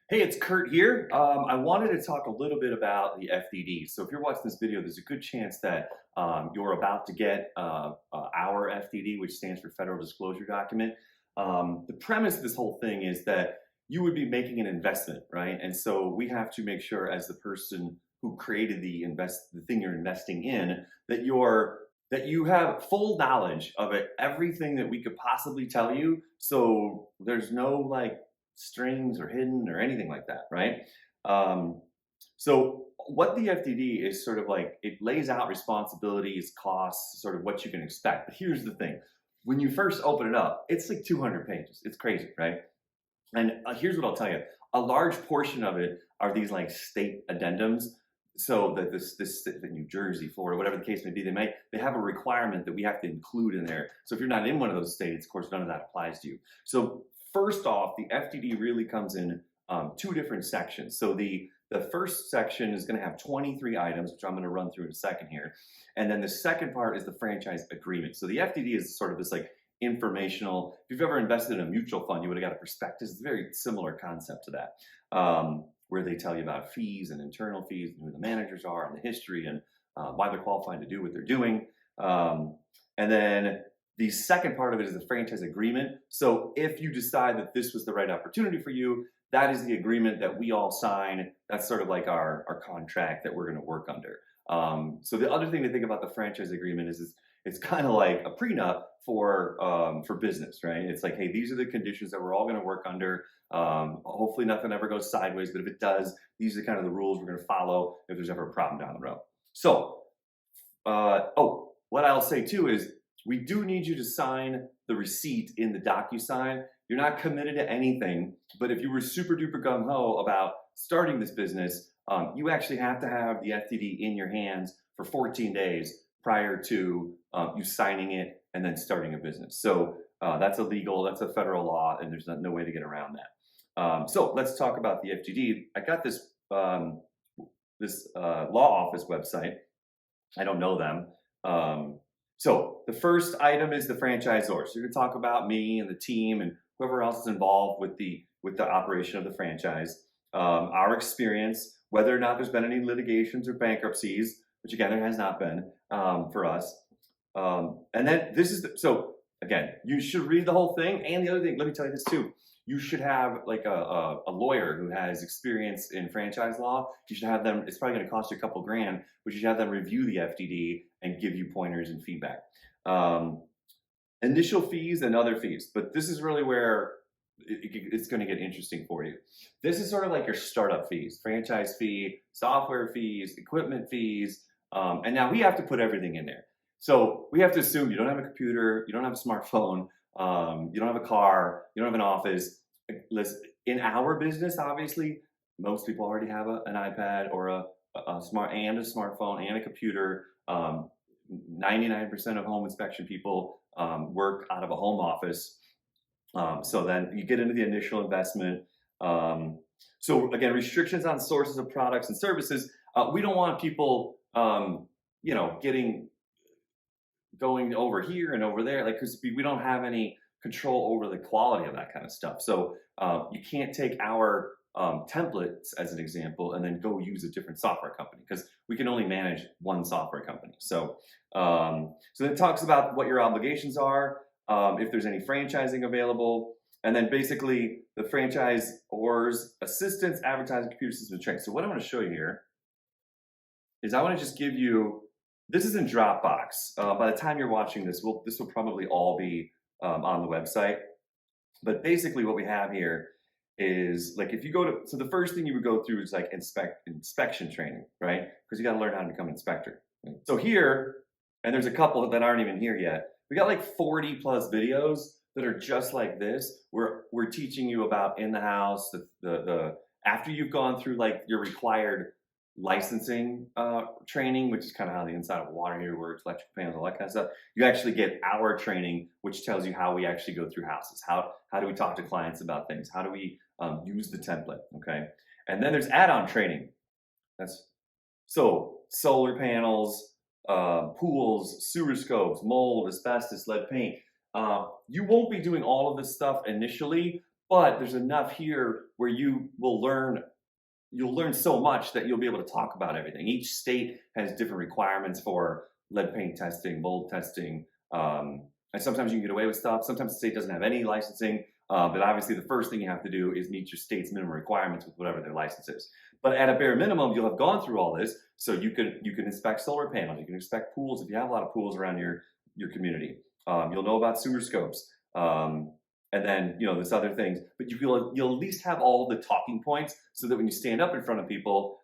Hey, it's Kurt here. I wanted to talk a little bit about the FDD. So if you're watching this video, there's a good chance that you're about to get our FDD, which stands for Federal Disclosure Document. The premise of this whole thing is that you would be making an investment, right? And so we have to make sure, as the person who created the thing you're investing in, that you have full knowledge of it, everything that we could possibly tell you. So there's no like strings or hidden or anything like that, right? Um, so what the FDD is sort of like, it lays out responsibilities, costs, sort of what you can expect. But here's the thing. When you first open it up, it's like 200 pages. It's crazy, right? And here's what I'll tell you. A large portion of it are these like state addendums. So that this New Jersey, Florida, whatever the case may be, they have a requirement that we have to include in there. So if you're not in one of those states, of course, none of that applies to you. So first off, the FDD really comes in two different sections. So the first section is going to have 23 items, which I'm going to run through in a second here. And then the second part is the franchise agreement. So the FDD is sort of this like informational. If you've ever invested in a mutual fund, you would have got a prospectus. It's a very similar concept to that, where they tell you about fees and internal fees and who the managers are and the history and why they're qualified to do what they're doing. And then the second part of it is the franchise agreement. So if you decide that this was the right opportunity for you, that is the agreement that we all sign. That's sort of like our contract that we're going to work under. So the other thing to think about the franchise agreement is it's kind of like a prenup for business, right? It's like, hey, these are the conditions that we're all going to work under. Hopefully nothing ever goes sideways, but if it does, these are kind of the rules we're going to follow if there's ever a problem down the road. So, what I'll say too is we do need you to sign the receipt in the DocuSign. You're not committed to anything, but if you were super duper gung-ho about starting this business, you actually have to have the FDD in your hands for 14 days prior to you signing it and then starting a business. So that's illegal, that's a federal law, and there's no way to get around that. So let's talk about the FDD. I got this law office website. I don't know them. So the first item is the franchisor. So you're going to talk about me and the team and whoever else is involved with the operation of the franchise, our experience, whether or not there's been any litigations or bankruptcies, which again there has not been for us. And then so again, you should read the whole thing. And the other thing, let me tell you this too. You should have like a lawyer who has experience in franchise law. You should have them, it's probably going to cost you a couple grand, but you should have them review the FDD and give you pointers and feedback. Initial fees and other fees, but this is really where it's going to get interesting for you. This is sort of like your startup fees, franchise fee, software fees, equipment fees, and now we have to put everything in there. So we have to assume you don't have a computer, you don't have a smartphone, you don't have a car, you don't have an office. In our business, obviously, most people already have an iPad or a smartphone and a computer. 99% of home inspection people work out of a home office. So then you get into the initial investment. So again, restrictions on sources of products and services. We don't want people, going over here and over there, like, because we don't have any control over the quality of that kind of stuff. So you can't take our templates as an example and then go use a different software company because we can only manage one software company. So then it talks about what your obligations are, if there's any franchising available, and then basically the franchisor's assistance, advertising, computer system training. So what I want to show you here is I want to just give you, this is in Dropbox. By the time you're watching this, this will probably all be on the website. But basically what we have here is like if you go to, so the first thing you would go through is like inspection training, right? Because you got to learn how to become an inspector. So here, and there's a couple that aren't even here yet, we got like 40 plus videos that are just like this. We're teaching you about in the house, after you've gone through like your required licensing training, which is kind of how the inside of a water heater works, electrical panels, all that kind of stuff. You actually get our training, which tells you how we actually go through houses. How do we talk to clients about things? How do we use the template? Okay, and then there's add-on training. That's so solar panels, pools, sewer scopes, mold, asbestos, lead paint. You won't be doing all of this stuff initially, but there's enough here where you'll learn so much that you'll be able to talk about everything. Each state has different requirements for lead paint testing, mold testing, and sometimes you can get away with stuff. Sometimes the state doesn't have any licensing, but obviously the first thing you have to do is meet your state's minimum requirements with whatever their license is. But at a bare minimum, you'll have gone through all this, so you can inspect solar panels, you can inspect pools if you have a lot of pools around your community. You'll know about sewer scopes. And then there's other things, but you'll at least have all the talking points so that when you stand up in front of people,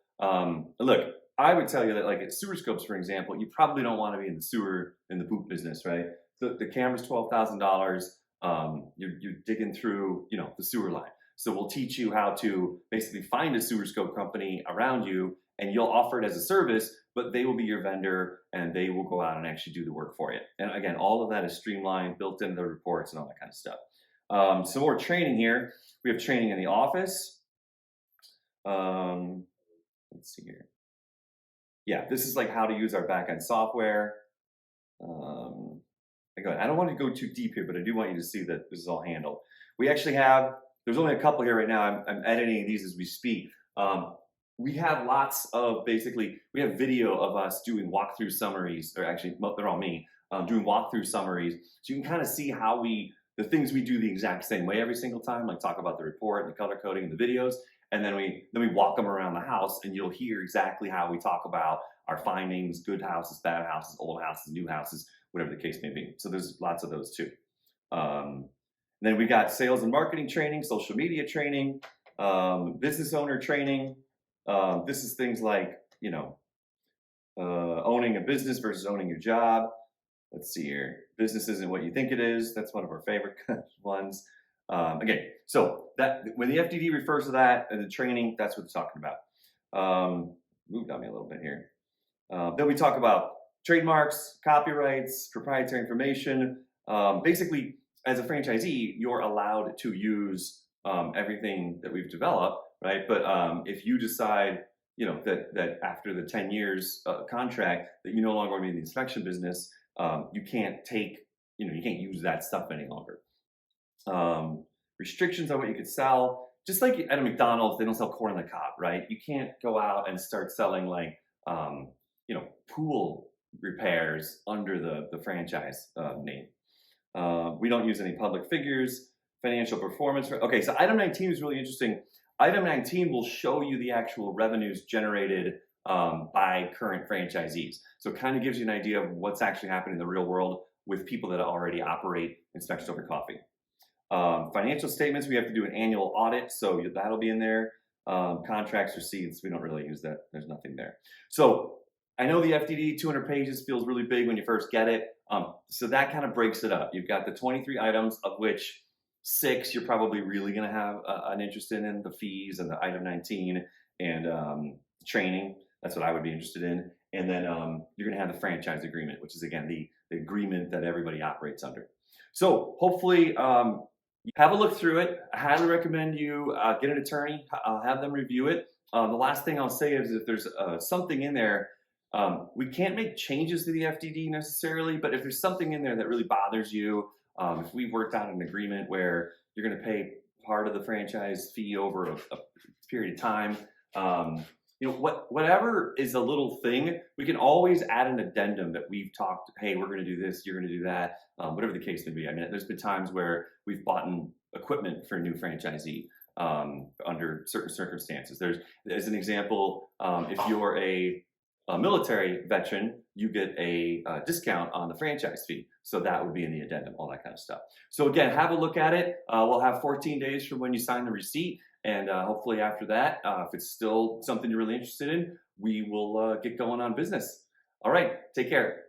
look, I would tell you that like at sewer scopes, for example, you probably don't want to be in the poop business, right? The camera's $12,000. You're digging through the sewer line, so we'll teach you how to basically find a sewer scope company around you, and you'll offer it as a service, but they will be your vendor and they will go out and actually do the work for you. And again, all of that is streamlined, built into the reports and all that kind of stuff. Some more training here. We have training in the office. Let's see here. Yeah, this is like how to use our backend software. Again, I don't want to go too deep here, but I do want you to see that this is all handled. We actually have, there's only a couple here right now. I'm editing these as we speak. We have lots of, basically, we have video of us doing walkthrough summaries, or actually, they're all me, doing walkthrough summaries. So you can kind of see how the things we do the exact same way every single time, like talk about the report, the color coding, and the videos, and then we walk them around the house, and you'll hear exactly how we talk about our findings, good houses, bad houses, old houses, new houses, whatever the case may be. So there's lots of those too. Then we got sales and marketing training, social media training, business owner training. This is things like owning a business versus owning your job. Let's see here. Business isn't what you think it is. That's one of our favorite ones. Again, so that when the FDD refers to that and the training, that's what it's talking about. Moved on me a little bit here. Then we talk about trademarks, copyrights, proprietary information. Basically, as a franchisee, you're allowed to use everything that we've developed, right? But if you decide, that after the 10 years contract that you no longer want to be in the inspection business, you can't you can't use that stuff any longer. Restrictions on what you could sell. Just like at a McDonald's, they don't sell corn on the cob, right? You can't go out and start selling like, pool repairs under the franchise name. We don't use any public figures, financial performance. Okay, so item 19 is really interesting. Item 19 will show you the actual revenues generated by current franchisees. So it kind of gives you an idea of what's actually happening in the real world with people that already operate Inspections Over Coffee. Financial statements, we have to do an annual audit, so that'll be in there. Contracts, receipts, we don't really use that. There's nothing there. So I know the FDD, 200 pages, feels really big when you first get it. So that kind of breaks it up. You've got the 23 items, of which 6 you're probably really going to have an interest in the fees and the item 19 and training. That's what I would be interested in. And then you're going to have the franchise agreement, which is, again, the agreement that everybody operates under. So hopefully have a look through it. I highly recommend you get an attorney, have them review it. The last thing I'll say is if there's something in there, we can't make changes to the FDD necessarily, but if there's something in there that really bothers you, if we've worked out an agreement where you're going to pay part of the franchise fee over a period of time, whatever is a little thing, we can always add an addendum that we've talked, hey, we're going to do this, you're going to do that, whatever the case may be. I mean, there's been times where we've bought equipment for a new franchisee under certain circumstances. As an example, if you're a military veteran, you get a discount on the franchise fee. So that would be in the addendum, all that kind of stuff. So again, have a look at it. We'll have 14 days from when you sign the receipt. And hopefully after that, if it's still something you're really interested in, we will get going on business. All right, take care.